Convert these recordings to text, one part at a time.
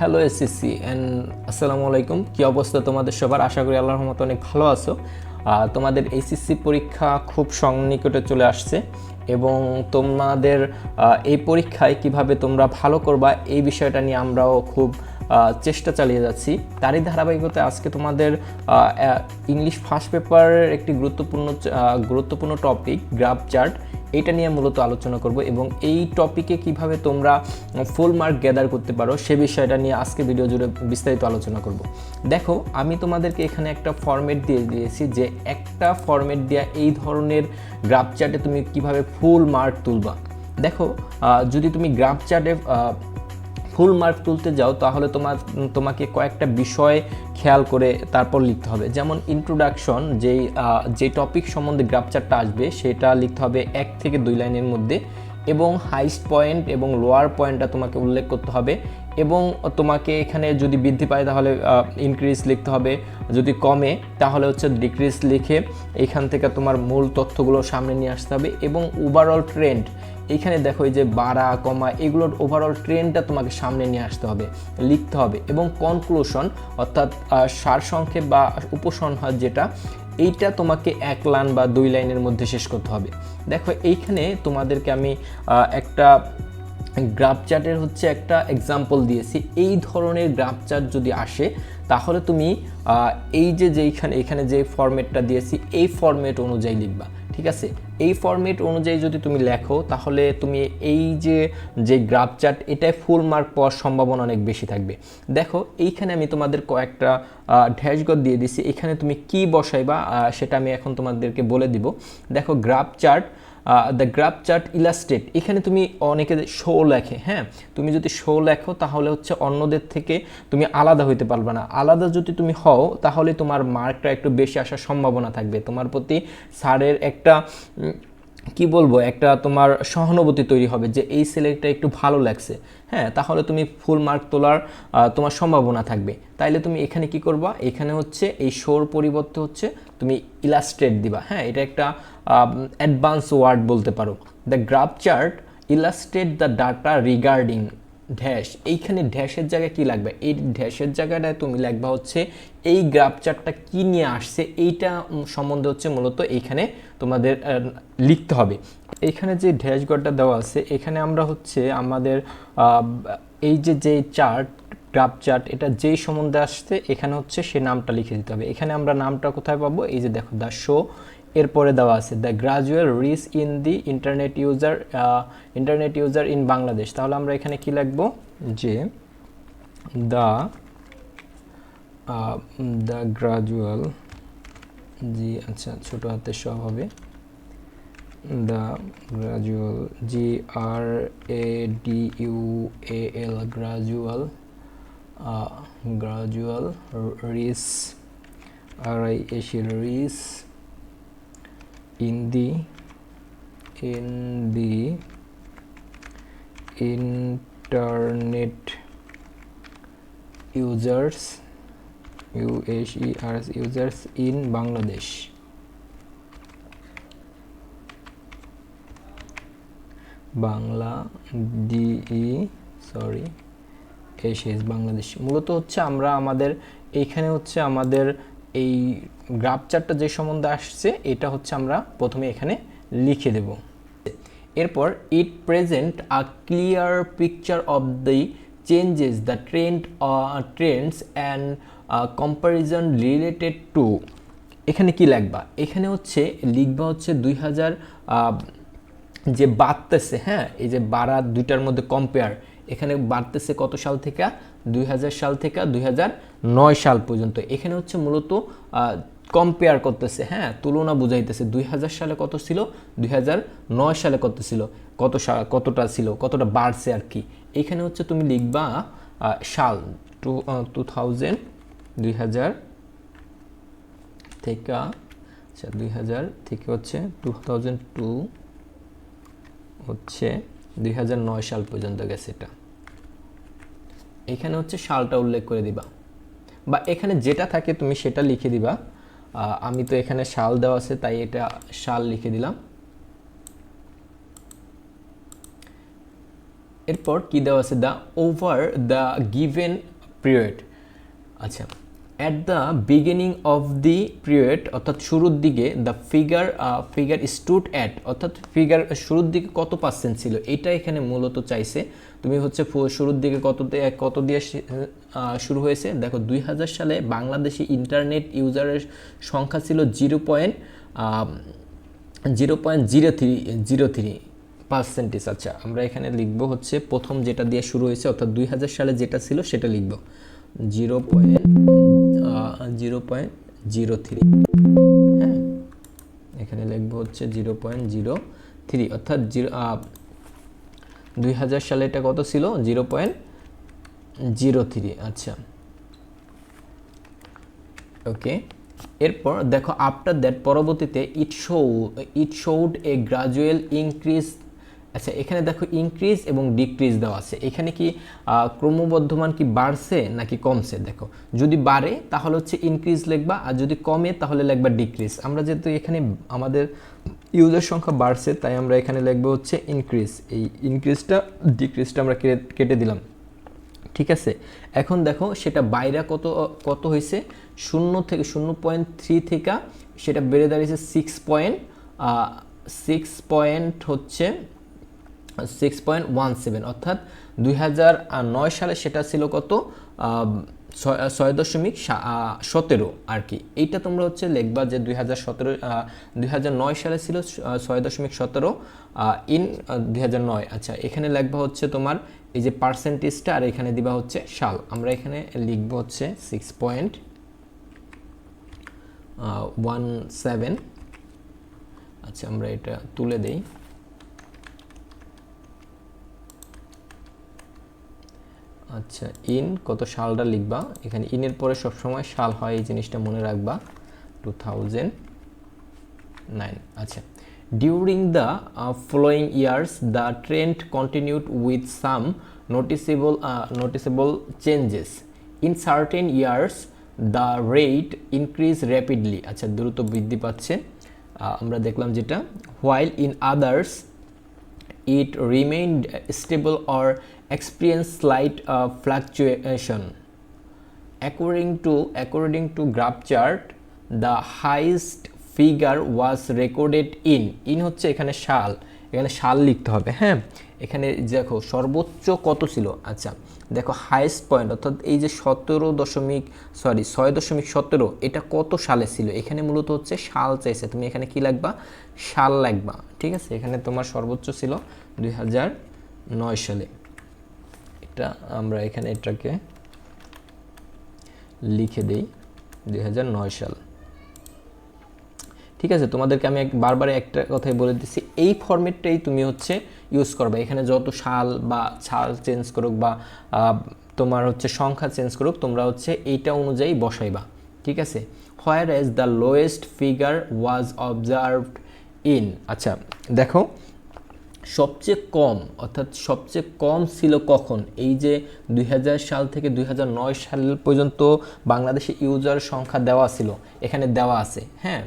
Hello SSC and আসসালামু আলাইকুম। কী অবস্থা তোমাদের সবার? আশা করি আল্লাহর রহমতে অনেক ভালো আছো। তোমাদের এইচএসসি পরীক্ষা খুব সন্নিকটে চলে আসছে এবং তোমাদের এই পরীক্ষায় কিভাবে তোমরা ভালো করবা এই বিষয়টা নিয়ে আমরাও খুব চেষ্টা চালিয়ে যাচ্ছি। তারই ধারাবাহিকতায় আজকে তোমাদের ইংলিশ ফার্স্ট পেপারের একটি গুরুত্বপূর্ণ টপিক গ্রাফ চার্ট, এইটা নিয়ে মূলত আলোচনা করব এবং এই টপিকে কিভাবে তোমরা ফুল মার্ক গ্যাদার করতে পারো সে বিষয়টা নিয়ে আজকে ভিডিও জুড়ে বিস্তারিত আলোচনা করব। দেখো, আমি তোমাদেরকে এখানে একটা ফরম্যাট দিয়ে দিয়েছি যে একটা ফরম্যাট দেওয়া এই ধরনের গ্রাফ চার্টে তুমি কিভাবে ফুল মার্ক তুলবা। দেখো, যদি তুমি গ্রাফ চার্টে ফুল মার্ক তুলতে যাও তাহলে তোমাকে কয়েকটা বিষয় খেয়াল করে তারপর লিখতে হবে। যেমন ইন্ট্রোডাকশন, যে টপিক সম্বন্ধে গ্রাফ চার্টটা আসবে সেটা লিখতে হবে 1 থেকে 2 লাইনের মধ্যে, এবং হাইস্ট পয়েন্ট এবং লোয়ার পয়েন্টটা তোমাকে উল্লেখ করতে হবে। এবং তোমাকে এখানে যদি বৃদ্ধি পায় তাহলে ইনক্রিজ লিখতে হবে, যদি কমে তাহলে হচ্ছে ডিক্রিজ লিখে এখান থেকে তোমার মূল তথ্যগুলো সামনে নিয়ে আসতে হবে। এবং ওভারঅল ট্রেন্ড, এইখানে দেখো এই যে বাড়া কমা এগুলোর ওভারঅল ট্রেন্ডটা তোমাকে সামনে নিয়ে আসতে হবে, লিখতে হবে। এবং কনক্লুশন অর্থাৎ সারসংক্ষেপ বা উপসংহার যেটা, এইটা তোমাকে 1 লাইন বা 2 লাইনের মধ্যে শেষ করতে হবে। দেখো, এইখানে তোমাদেরকে আমি একটা গ্রাফ চার্টের হচ্ছে একটা এক্সাম্পল দিয়েছি। এই ধরনের গ্রাফ চার্ট যদি আসে তাহলে তুমি এই এখানে যে ফরম্যাটটা দিয়েছি এই ফরম্যাট অনুযায়ী লিখবা, ঠিক আছে? এই ফরম্যাট অনুযায়ী যদি তুমি লেখো তাহলে তুমি এই যে গ্রাফ চার্ট এটাই ফুল মার্ক পাওয়ার সম্ভাবনা অনেক বেশি থাকবে। দেখো, এইখানে আমি তোমাদের কয়েকটা ড্যাশবোর্ড দিয়ে দিছি, এখানে তুমি কি বসাইবা সেটা আমি এখন তোমাদেরকে বলে দিব। দেখো, graph chart, the graph chart illustrate, এখানে তুমি অনেকে শো লেখে, হ্যাঁ, তুমি যদি শো লেখো তাহলে হচ্ছে অন্যদের থেকে তুমি আলাদা হইতে পারবে না। আলাদা যদি তুমি হও তাহলে তোমার মার্কটা একটু বেশি আসার সম্ভাবনা থাকবে, তোমার প্রতি স্যারের একটা কি বলবো, একটা তোমার সহানুভূতি তৈরি হবে যে এই ছেলেটা একটু ভালো লাগছে, হ্যাঁ, তাহলে তুমি ফুল মার্ক তোলার তোমার সম্ভাবনা থাকবে। তাইলে তুমি এখানে কি করবা, এখানে হচ্ছে এই শোর পরিবর্তে হচ্ছে তুমি ইলাস্ট্রেট দিবা, হ্যাঁ, এটা একটা অ্যাডভান্স ওয়ার্ড বলতে পারো। The graph chart illustrate the data regarding dash, এইখানে ড্যাশের জায়গায় কি লাগবে, এই ড্যাশের জায়গাটায় তুমি লিখবা হচ্ছে এই গ্রাফ চার্টটা কি নিয়ে আসছে এইটা সম্বন্ধে হচ্ছে মূলত এইখানে তোমাদের লিখতে হবে। এইখানে যে ড্যাশবোর্ডটা দেওয়া আছে এখানে আমরা হচ্ছে আমাদের এই যে চার্ট গ্রাফ চার্ট এটা যেই সম্বন্ধে আসছে এখানে হচ্ছে সে নামটা লিখে দিতে হবে। এখানে আমরা নামটা কোথায় পাবো, এই যে দেখো দ্য শো, এরপরে দেওয়া আছে the gradual rich in the internet user in Bangladesh. তাহলে আমরা এখানে কি লিখবো যে দ্য গ্রাজুয়াল, জি আচ্ছা ছোট হাতে সব হবে, the gradual, GRADUAL, gradual rich, RICH in the internet users users in Bangladesh। Bangladesh. মূলত হচ্ছে আমরা আমাদের এইখানে হচ্ছে আমাদের এই গ্রাফ চার্টটা যে সম্বন্ধে আসছে এটা হচ্ছে আমরা প্রথমে এখানে লিখে দেব। এরপর ইট present a clear picture of the changes the Trends and comparison related to, এখানে কি লিখবা, এখানে হচ্ছে লিখবা হচ্ছে 2000 যে বাড়তেছে, হ্যাঁ, এই যে বাড়া দুইটার মধ্যে কম্পেয়ার, এখানে বাড়তেছে কত সাল থেকে, 2000 সাল থেকে 2009 সাল পর্যন্ত। এখানে হচ্ছে মূলত কম্পেয়ার করতেছে, হ্যাঁ, তুলনা বুঝাইতেছে 2000 সালে কত ছিল, 2009 সালে কত ছিল, কতটা ছিল, কতটা বাড়ছে আর কি। এখানে হচ্ছে তুমি লিখবা সাল 2000 থেকে, আচ্ছা 2000 থেকে হচ্ছে 2002 হচ্ছে 2009 সাল পর্যন্ত গেছে এটা। এখানে হচ্ছে সালটা উল্লেখ করে দিবা, বা এখানে যেটা থাকে তুমি সেটা লিখে দিবা। আমি তো এখানে সাল দেওয়া আছে তাই এটা সাল লিখে দিলাম। এরপর কি দেওয়া আছে, the over the given period. আচ্ছা, at the beginning of the period অর্থাৎ শুরুর দিকে দ্য ফিগার স্টুড অ্যাট অর্থাৎ ফিগার শুরুর দিকে কত পার্সেন্ট ছিল এটা এখানে মূলত চাইছে। তুমি হচ্ছে শুরুর দিকে কত দিয়ে শুরু হয়েছে, দেখো 2000 সালে বাংলাদেশে ইন্টারনেট ইউজারের সংখ্যা ছিল 0.03%। আচ্ছা, আমরা এখানে লিখব হচ্ছে প্রথম যেটা দিয়ে শুরু হয়েছে অর্থাৎ 2000 সালে যেটা ছিল সেটা লিখব 0.03। হ্যাঁ, এখানে লিখব হচ্ছে 0.03 অর্থাৎ 2000 সালে এটা কত ছিল 0.03। আচ্ছা, ওকে। এরপর দেখো আফটার দ্যাট পরবর্তীতে ইট শোড এ গ্রাজুয়াল ইনক্রিজ। আচ্ছা, এখানে দেখো ইনক্রিজ এবং ডিক্রিজ দেওয়া আছে, এখানে কি ক্রমবর্ধমান কি বাড়ছে নাকি কমছে। দেখো যদি বাড়ে তাহলে হচ্ছে ইনক্রিজ লিখবা, আর যদি কমে তাহলে লিখবা ডিক্রিজ। আমরা যেহেতু এখানে আমাদের ইউজার সংখ্যা বাড়ছে তাই আমরা এখানে লিখবো হচ্ছে ইনক্রিজ। এই ইনক্রিজটা ডিক্রিজটা আমরা কেটে দিলাম, ঠিক আছে। এখন দেখো সেটা বাইরে কত হয়েছে, 0.3 থেকে সেটা বেড়ে দাঁড়িয়েছে 6.17 অর্থাৎ 2009 সালে সেটা ছিল কত 6.17 আর কি। এইটা তোমরা হচ্ছে লিখবা যে 2009 সালে ছিল 6.17 ইন 2009। আচ্ছা, এখানে লিখবা হচ্ছে তোমার এই যে পার্সেন্টেজটা আর এখানে দিবা হচ্ছে সাল। আমরা এখানে লিখব হচ্ছে 6.17। আচ্ছা, আমরা এটা তুলে দেই। আচ্ছা, ইন কত সালটা লিখবা, এখানে ইনের পরে সবসময় সাল হয়, এই জিনিসটা মনে রাখবা, 2009। আচ্ছা, during the following years the trend continued with some noticeable changes. In certain years the rate increase rapidly. আচ্ছা, দ্রুত বৃদ্ধি পাচ্ছে আমরা দেখলাম যেটা, while in others it remained stable or experienced slight fluctuation. According to graph chart, the highest figure was recorded in হচ্ছে এখানে সাল লিখতে হবে। হ্যাঁ, এখানে দেখো সর্বোচ্চ কত ছিল। আচ্ছা, দেখো হাইয়েস্ট পয়েন্ট অর্থাৎ এই যে 6.17 এটা কত সালে ছিল, এখানে মূলত হচ্ছে সাল চাইছে, তুমি এখানে কি লাগবা সাল লাগবা, ঠিক আছে। এখানে তোমার সর্বোচ্চ ছিল 2009 সালে। এটা আমরা এখানে এটাকে লিখে দেই 2009 সাল, ঠিক আছে। তোমাদেরকে আমি বারবার একটা কথাই বলে দিচ্ছি, এই ফরম্যাটটাই তুমি হচ্ছে ইউজ করবে। এখানে যত সাল চেঞ্জ করুক বা তোমার হচ্ছে সংখ্যা চেঞ্জ করুক, তোমরা হচ্ছে এইটা অনুযায়ী বসাইবা, ঠিক আছে। Whereas the lowest figure was observed in. আচ্ছা, দেখো সবচেয়ে কম অর্থাৎ সবচেয়ে কম ছিল কখন, এই যে 2000 সাল থেকে 2009 সাল পর্যন্ত বাংলাদেশে ইউজার সংখ্যা দেওয়া ছিল, এখানে দেওয়া আছে। হ্যাঁ,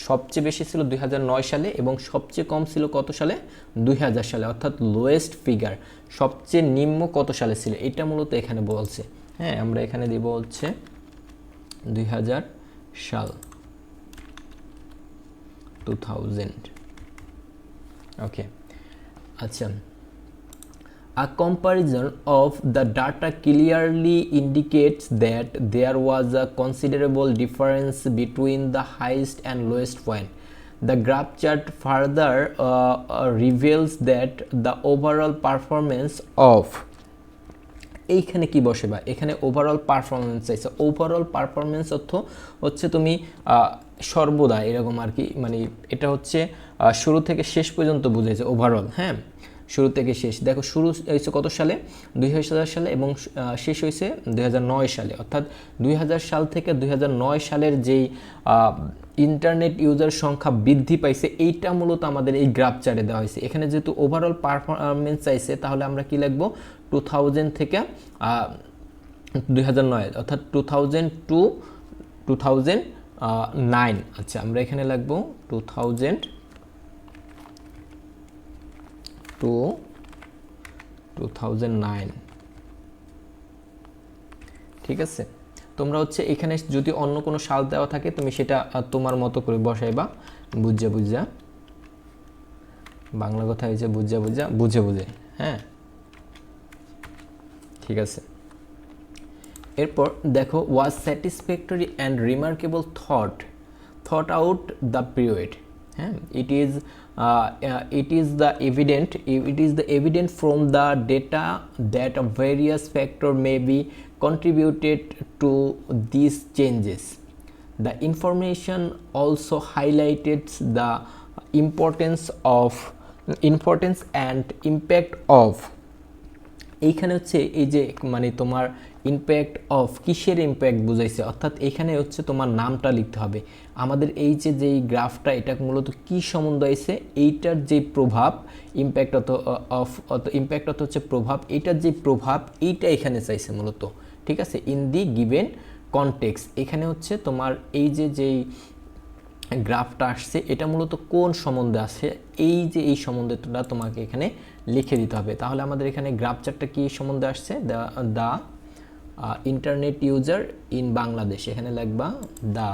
সবচেয়ে বেশি ছিল 2009 সালে এবং সবচেয়ে কম ছিল কত সালে 2000 সালে, অর্থাৎ লোয়েস্ট ফিগার সবচেয়ে নিম্ন কত সালে ছিল, এটা মূলত এখানে বলছে। হ্যাঁ, আমরা এখানে দিব হচ্ছে 2000 সাল 2000। ওকে, আচ্ছা। A comparison of the data clearly indicates that there was a considerable difference between the highest and lowest point. The graph chart further reveals that the overall performance of এইখানে কি বসেবা, এখানে ওভারঅল পারফরমেন্স চাইছে। Overall performance অর্থ হচ্ছে তুমি সর্বদা এরকম আর কি, মানে এটা হচ্ছে শুরু থেকে শেষ পর্যন্ত বুঝাইছে ওভারঅল। হ্যাঁ, শুরু থেকে শেষ। দেখো শুরু হয়েছে কত সালে 2000 সালে এবং শেষ হয়েছে 2009 সালে, অর্থাৎ 2000 সাল থেকে 2009 সালের যেই ইন্টারনেট ইউজার সংখ্যা বৃদ্ধি পাইছে এইটা মূলত আমাদের এই গ্রাফ চার্টে দেওয়া হয়েছে। এখানে যেহেতু ওভারঅল পারফরমেন্স চাইছে তাহলে আমরা কি লিখবো 2000 থেকে 2009 অর্থাৎ 2000 to 2009। আচ্ছা, আমরা এখানে লিখবো 2000 to 2009। ঠিক আছে, তোমরা হচ্ছে এখানে যদি অন্য কোনো সাল দেওয়া থাকে তুমি সেটা তোমার মতো করে বসাইবা, বুঝা বাংলা কথা হয়েছে বুঝে। হ্যাঁ, ঠিক আছে। এরপর দেখো, ওয়াজ স্যাটিসফ্যাক্টরি অ্যান্ড রিমার্কেবল থট আউট দ্য পিরিয়ড। হ্যাঁ, it is the evident from the data that various factors may be contributed to these changes. The information also highlighted the importance and impact of, এইখানে হচ্ছে এই যে মানে তোমার impact of, কিসের ইম্প্যাক্ট বুঝাইছে, অর্থাৎ এখানে হচ্ছে তোমার নামটা লিখতে হবে। আমাদের এই যে যেই গ্রাফটা, এটা মূলত কি সম্বন্ধ আছে, এইটার যে প্রভাব, ইম্প্যাক্ট ইম্প্যাক্ট হচ্ছে প্রভাব, এইটার যে প্রভাব এইটা এখানে চাইছে মূলত। ঠিক আছে, ইন দি গিভেন কনটেক্সট, এখানে হচ্ছে তোমার এই যে যেই গ্রাফটা আসছে এটা মূলত কোন সম্বন্ধে আসে, এই যে এই সম্বন্ধটা তোমাকে এখানে লিখে দিতে হবে। তাহলে আমাদের এখানে গ্রাফ চার্টটা কি সম্বন্ধে আসছে, দা ইন্টারনেট ইউজার ইন বাংলাদেশ, এখানে লিখবা দা,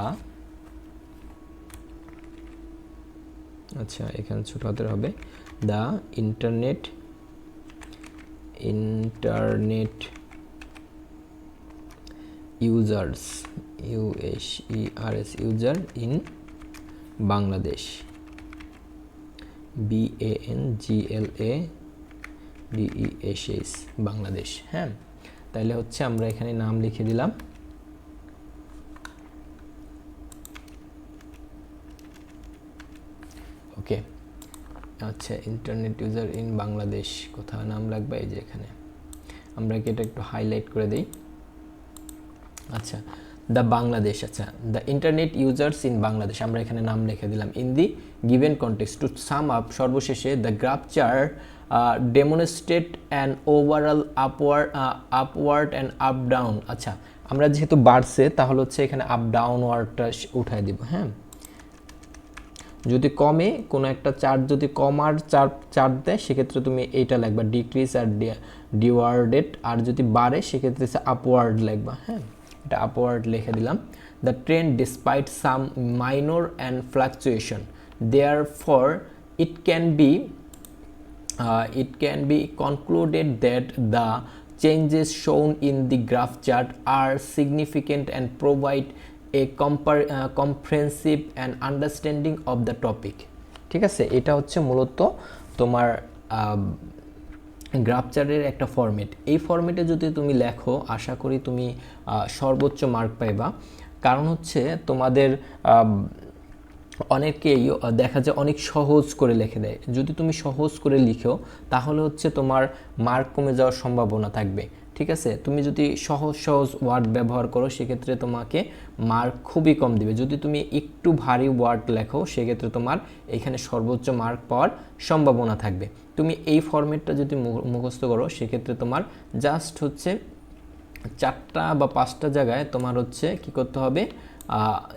আচ্ছা এখানে ছোট হাতের হবে, দা internet users, user in Bangladesh, BANGLADESH, Bangladesh. হ্যাঁ, তাহলে হচ্ছে আমরা এখানে নাম লিখে দিলাম। ওকে, আচ্ছা ইন্টারনেট ইউজার ইন বাংলাদেশ, কোথায় নাম লাগবে, এই যে এখানে আমরা এটা একটু হাইলাইট করে দেই। আচ্ছা, দ্য বাংলাদেশ, আচ্ছা the internet users in Bangladesh, আমরা এখানে নাম লিখে দিলাম। In the given context, to sum up, সর্বশেষে the graph chart demonstrate an overall upward and up down. আচ্ছা, আমরা যেহেতু বাড়ছে তাহলে হচ্ছে এখানে আপ ডাউন ওয়ার্ডটা উঠাই দিব। হ্যাঁ, যদি কমে কোনো একটা চার্ট, যদি কমার চার্ট দেয় সেক্ষেত্রে তুমি এইটা লিখবা ডিক্রিজ আর ডিওয়ার্ডেড, আর যদি বাড়ে সেক্ষেত্রে আপওয়ার্ড লিখবা। হ্যাঁ, এটা আপওয়ার্ড লিখে দিলাম। The trend despite some minor and fluctuation, therefore it can be concluded that the changes shown in the graph chart are significant and provide a comprehensive and understanding of the topic. ঠিক আছে, এটা হচ্ছে মূলত তোমার graph চার্টের একটা format. এই ফরম্যাটে যদি তুমি লেখো আশা করি তুমি সর্বোচ্চ মার্ক পাইবা। কারণ হচ্ছে তোমাদের অনেকেই দেখা যায় অনেক সহজ করে লিখে দেয়, যদি তুমি সহজ করে লিখো তাহলে হচ্ছে তোমার মার্ক কমে যাওয়ার সম্ভাবনা থাকবে। ঠিক আছে, তুমি যদি সহজ ওয়ার্ড ব্যবহার করো সেক্ষেত্রে তোমাকে মার্ক খুবই কম দিবে। যদি তুমি একটু ভারী ওয়ার্ড লেখো সেক্ষেত্রে তোমার এখানে সর্বোচ্চ মার্ক পাওয়ার সম্ভাবনা থাকবে। তুমি এই ফরম্যাটটা যদি মুখস্থ করো সেক্ষেত্রে তোমার জাস্ট হচ্ছে 4টা বা 5টা জায়গায় তোমার হচ্ছে কি করতে হবে,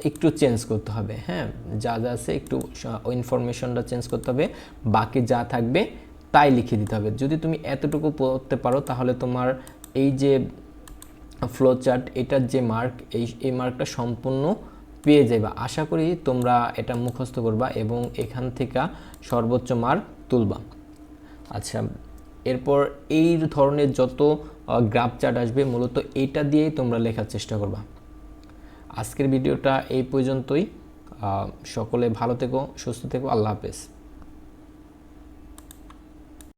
একটু চেঞ্জ করতে হবে। হ্যাঁ, যা আছে একটু ইনফরমেশনটা চেঞ্জ করতে হবে, বাকি যা থাকবে তাই লিখে দিতে হবে। যদি তুমি এতটুকু পড়তে পারো তাহলে তোমার এই যে ফ্লো চার্ট, এটার যে মার্ক, এই মার্কটা সম্পূর্ণ পেয়ে যাবে। আশা করি তোমরা এটা মুখস্থ করবা এবং এখান থেকে সর্বোচ্চ মার্ক তুলবা। আচ্ছা, এরপর এই ধরনের যত গ্রাফ চার্ট আসবে মূলত এইটা দিয়েই তোমরা লেখার চেষ্টা করবা। আজকের ভিডিওটা এই পর্যন্তই। সকলে ভালো থেকো, সুস্থ থেকো, আল্লাহ হাফেজ।